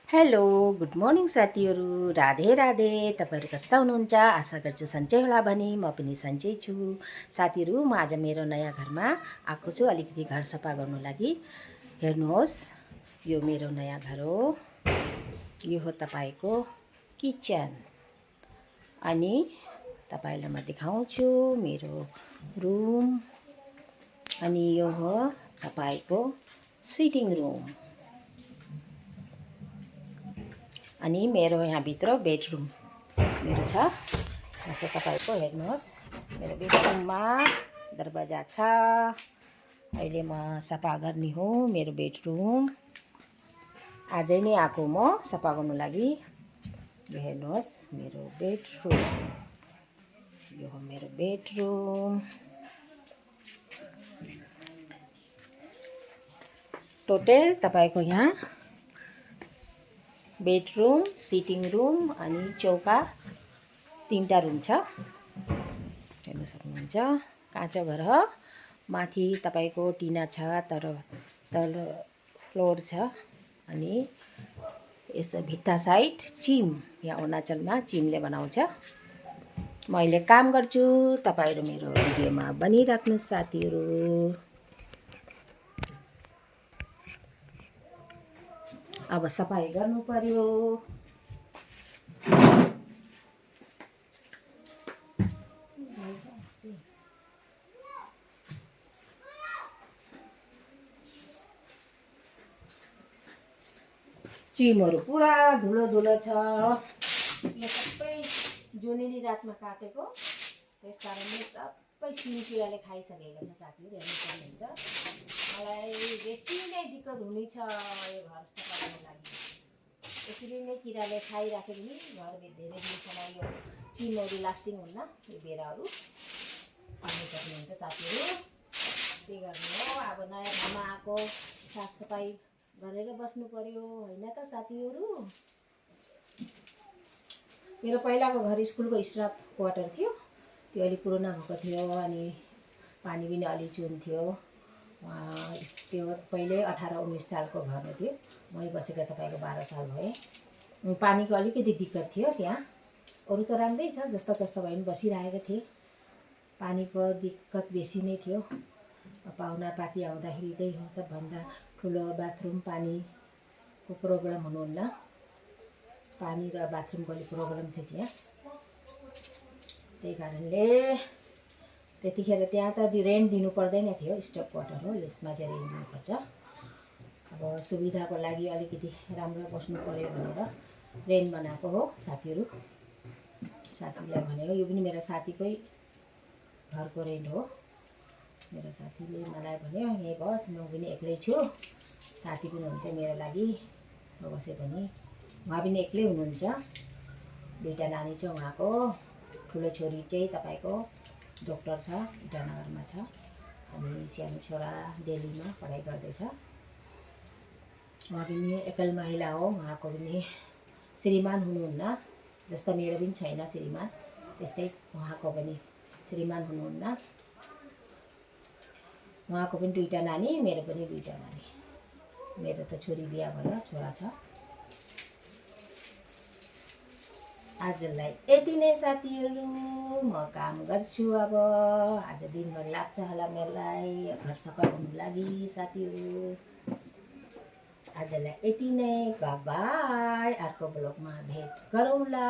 Hello good morning साथीहरू, राधे राधे। तपाईँहरू कस्ता हुनुहुन्छ? आशा गर्छु सन्चै होला भनी म पनि सन्चै छु। साथीहरू, म आज मेरो नयाँ घरमा आएको छु अलिकति घर सफा गर्नु लागि। हेर्नुहोस्, यो मेरो नयाँ घर हो। यो हो तपाईँको किचन। अनि तपाईँलाई म देखाउँछु मेरो रुम। अनि यो हो तपाईँको सिटिङ रुम। अनि मेरो यहाँभित्र बेडरुम मेरो छ। यहाँ चाहिँ तपाईँको हेर्नुहोस्, मेरो बेडरुममा दरवाजा छ। अहिले म सफा गर्ने हो मेरो बेडरुम। आजै नै आएको म सफा गर्नु लागि। यो हेर्नुहोस् मेरो बेडरुम। यो हो मेरो बेडरुम। टोटल तपाईँको यहाँ बेडरुम, सिटिङ रुम अनि चौका 3टा रुम छ। हेर्न सक्नुहुन्छ, काँचो घर हो। माथि तपाईँको टिना छ, तर तल फ्लोर छ। अनि यसो भित्ता साइड चिम, यहाँ अरुणाचलमा चिमले बनाउँछ। म अहिले काम गर्छु, तपाईँहरू मेरो भिडियोमा बनिराख्नुहोस् साथीहरू। अब सफाइ गर्नु पर्यो। चिमहरू पुरा धुलो धुलो छ। यो सबै जुनेली रातमा काटेको, त्यस कारणले सबै चिमकिराले खाइसकेको छ साथीहरू। हेर्नु सक्नुहुन्छ, मलाई बेसी नै दिक्कत हुनेछ यो घर सफा गर्नु लागि। यसरी नै किराले खाइराख्यो भने घर धेरै दिनसम्म यो चिमहरू लास्टिङ हुन्न। यो बेराहरू पाउनु सक्नुहुन्छ साथीहरू। त्यही गर्नु हो, अब नयाँ घरमा आएको साफसफाइ गरेर बस्नु पर्यो, होइन त साथीहरू। मेरो पहिलाको घर स्कुलको स्टाफ क्वार्टर थियो। त्यो अलिक पुरानो भएको थियो अनि पानी पनि अलि चुन्थ्यो। त्यो पहिले 18-19 सालको घरमा थियो। मै बसेको तपाईँको 12 साल भए। पानीको अलिकति दिक्कत थियो त्यहाँ। अरू त राम्रै छ, जस्तो तस्तो भए पनि बसिरहेको थिएँ। पानीको दिक्कत बेसी नै थियो। पाहुना पाती आउँदाखेरि त्यही हो सबभन्दा ठुलो, बाथरुम पानीको प्रब्लम हुनुहुन्न। पानी र बाथरुमको अलिक प्रब्लम थियो त्यहाँ। त्यही कारणले त्यतिखेर त्यहाँ त रेन्ट दिनु पर्दैन थियो, स्टाफ क्वार्टर हो, यसमा चाहिँ रेन्ट दिनुपर्छ। अब सुविधाको लागि अलिकति राम्रो बस्नु पर्यो भनेर रेन्ट बनाएको हो साथीहरू। साथीलाई भनेको, यो पनि मेरो साथीकै घरको रेन्ट हो। मेरो साथीले मलाई भन्यो यहीँ बस, म पनि एक्लै छु, साथी पनि हुन्छ मेरो लागि बसे पनि। उहाँ पनि एक्लै हुनुहुन्छ। 2टा नानी छ उहाँको। ठुलो छोरी चाहिँ तपाईँको डक्टर छ, इटानगरमा छ। अनि सानो छोरा दिल्लीमा पढाइ गर्दैछ। उहाँ पनि एकल महिला हो। उहाँको पनि श्रीमान हुनुहुन्न, जस्तो मेरो पनि छैन श्रीमान, त्यस्तै उहाँको पनि श्रीमान हुनुहुन्न। उहाँको पनि 2टा नानी, मेरो पनि 2टा नानी। मेरो त छोरी बिहा भयो, छोरा छ। आजलाई यति नै साथीहरू, म काम गर्छु अब। आज दिनभर लाग्छ होला मेरोलाई घर सफा गर्नु लागि साथीहरू। आजलाई यति नै, बाई बाई। अर्को ब्लगमा भेट गरौँला।